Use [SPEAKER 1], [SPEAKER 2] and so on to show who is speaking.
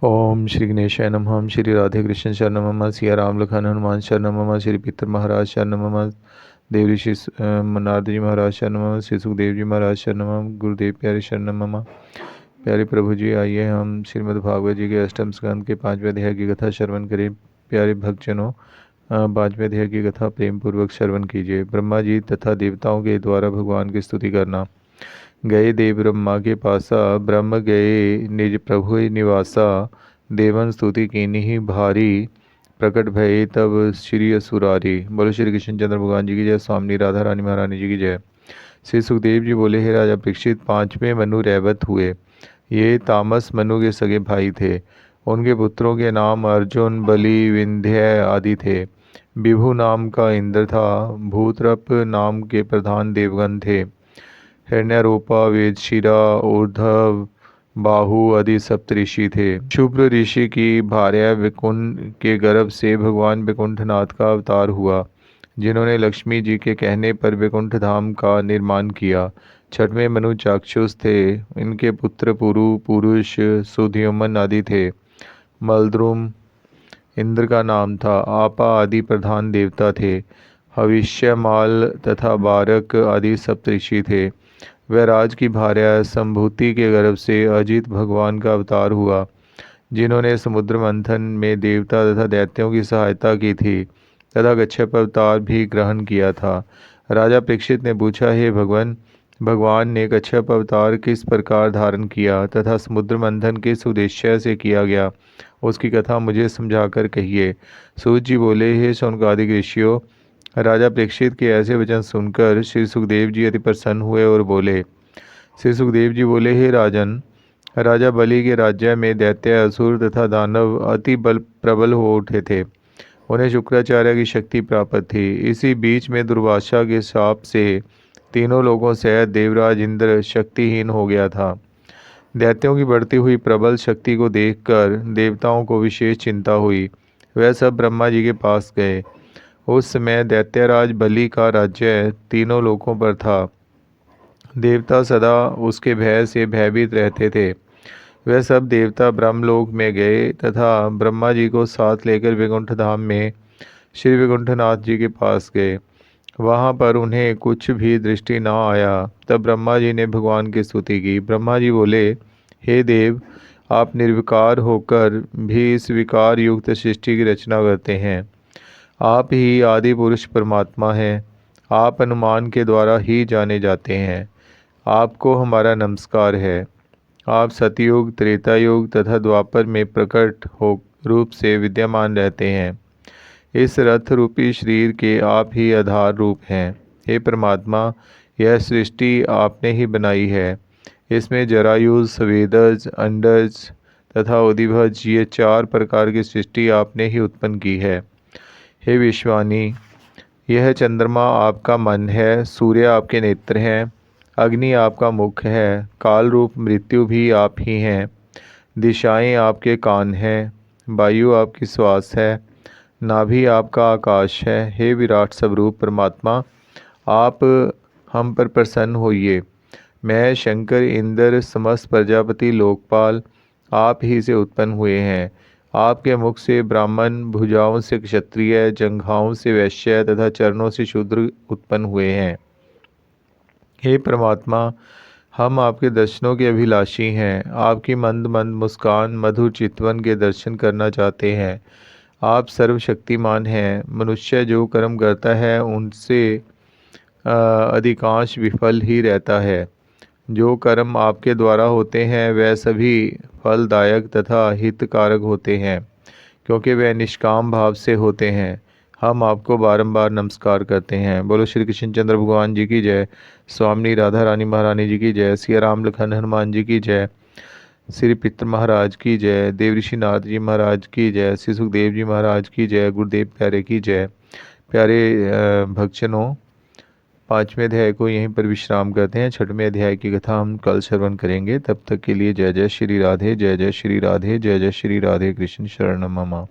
[SPEAKER 1] ओम श्री गणेशाय नमः। ओम श्री राधे कृष्ण शरणं मम। सिया राम लखन हनुमान शरणं मम। श्री पितर महाराज शरणं मम। देव ऋषि नारद जी महाराज शरणं मम। श्री सुखदेव जी महाराज शरणं मम। गुरुदेव प्यारे शरणं मम। प्यारे प्रभु जी, आइए हम श्रीमद् भागवत जी के अष्टम स्कंद के 5वें अध्याय की कथा श्रवण करें। प्यारे भक्तजनों, 5वें अध्याय की कथा प्रेम पूर्वक श्रवण कीजिए। ब्रह्मा जी तथा देवताओं के द्वारा भगवान की स्तुति करना। गए देव ब्रह्मा के पासा, ब्रह्म गए निज प्रभु निवासा। देवन स्तुति कीन्ही भारी, प्रकट भये तब श्री असुरारी। बोलो श्री कृष्ण चंद्र भगवान जी की जय। स्वामी राधा रानी महारानी जी की जय। श्री सुखदेव जी बोले, हे राजा परीक्षित, 5वें मनु रैवत हुए। ये तामस मनु के सगे भाई थे। उनके पुत्रों के नाम अर्जुन, बलि, विंध्य आदि थे। विभु नाम का इंद्र था। भूतरप नाम के प्रधान देवगण थे। हिरण्यरूपा, वेदशिरा, ऊर्ध्व, बाहु आदि सप्तऋषि थे। शुभ्र ऋषि की भार्या विकुंठ के गर्भ से भगवान विकुंठनाथ का अवतार हुआ, जिन्होंने लक्ष्मी जी के कहने पर विकुंठ धाम का निर्माण किया। 6वें मनु चाक्षुष थे। इनके पुत्र पुरु, पुरुष, सुद्युम्न आदि थे। मलद्रुम इंद्र का नाम था। आपा आदि प्रधान देवता थे। हविष्यमाल तथा बारक आदि सप्तऋषि थे। वह राज की भार्या संभूति के गर्भ से अजित भगवान का अवतार हुआ, जिन्होंने समुद्र मंथन में देवता तथा दैत्यों की सहायता की थी तथा कच्छप अवतार भी ग्रहण किया था। राजा परीक्षित ने पूछा, हे भगवान ने कच्छप अवतार किस प्रकार धारण किया तथा समुद्र मंथन किस उद्देश्य से किया गया, उसकी कथा मुझे समझाकर कहिए। सूत जी बोले, हे शौनकादिक ऋषियों, राजा परीक्षित के ऐसे वचन सुनकर श्री सुखदेव जी अति प्रसन्न हुए और बोले। श्री सुखदेव जी बोले, हे राजन, राजा बलि के राज्य में दैत्य, असुर तथा दानव अति प्रबल हो उठे थे। उन्हें शुक्राचार्य की शक्ति प्राप्त थी। इसी बीच में दुर्वासा के शाप से तीनों लोगों सहित देवराज इंद्र शक्तिहीन हो गया था। दैत्यों की बढ़ती हुई प्रबल शक्ति को देखकर देवताओं को विशेष चिंता हुई। वह सब ब्रह्मा जी के पास गए। उस समय दैत्यराज बलि का राज्य तीनों लोकों पर था। देवता सदा उसके भय से भयभीत रहते थे। वह सब देवता ब्रह्मलोक में गए तथा ब्रह्मा जी को साथ लेकर वैकुंठ धाम में श्री वैकुंठनाथ जी के पास गए। वहाँ पर उन्हें कुछ भी दृष्टि न आया। तब ब्रह्मा जी ने भगवान की स्तुति की। ब्रह्मा जी बोले, हे देव, आप निर्विकार होकर भी इस विकार युक्त सृष्टि की रचना करते हैं। आप ही आदि पुरुष परमात्मा हैं। आप अनुमान के द्वारा ही जाने जाते हैं। आपको हमारा नमस्कार है। आप सतयुग, त्रेता युग तथा द्वापर में प्रकट हो रूप से विद्यमान रहते हैं। इस रथ रूपी शरीर के आप ही आधार रूप हैं। हे परमात्मा, यह सृष्टि आपने ही बनाई है। इसमें जरायुज, स्वेदज, अंडज तथा उदिभज, ये 4 प्रकार की सृष्टि आपने ही उत्पन्न की है। हे विश्वानी, यह चंद्रमा आपका मन है, सूर्य आपके नेत्र हैं, अग्नि आपका मुख है, काल रूप मृत्यु भी आप ही हैं, दिशाएं आपके कान हैं, वायु आपकी श्वास है, नाभि आपका आकाश है। हे विराट स्वरूप परमात्मा, आप हम पर प्रसन्न होइए। मैं शंकर, इंद्र, समस्त प्रजापति, लोकपाल आप ही से उत्पन्न हुए हैं। आपके मुख से ब्राह्मण, भुजाओं से क्षत्रिय, जंघाओं से वैश्य तथा चरणों से शूद्र उत्पन्न हुए हैं। हे परमात्मा, हम आपके दर्शनों के अभिलाषी हैं। आपकी मंद मंद मुस्कान, मधुर चितवन के दर्शन करना चाहते हैं। आप सर्वशक्तिमान हैं। मनुष्य जो कर्म करता है उनसे अधिकांश विफल ही रहता है। जो कर्म आपके द्वारा होते हैं वह सभी फलदायक तथा हितकारक होते हैं, क्योंकि वे निष्काम भाव से होते हैं। हम आपको बारंबार नमस्कार करते हैं। बोलो श्री कृष्ण चंद्र भगवान जी की जय। स्वामी राधा रानी महारानी जी की जय। सिया राम लखन हनुमान जी की जय। श्री पितर महाराज की जय। देव ऋषि नारद जी महाराज की जय। श्री सुखदेव जी महाराज की जय। गुरुदेव प्यारे की जय। प्यारे भक्तजनों, 5वें अध्याय को यहीं पर विश्राम करते हैं। 6वें अध्याय की कथा हम कल श्रवण करेंगे। तब तक के लिए जय जय श्री राधे, जय जय श्री राधे, जय जय श्री राधे कृष्ण शरणम मम।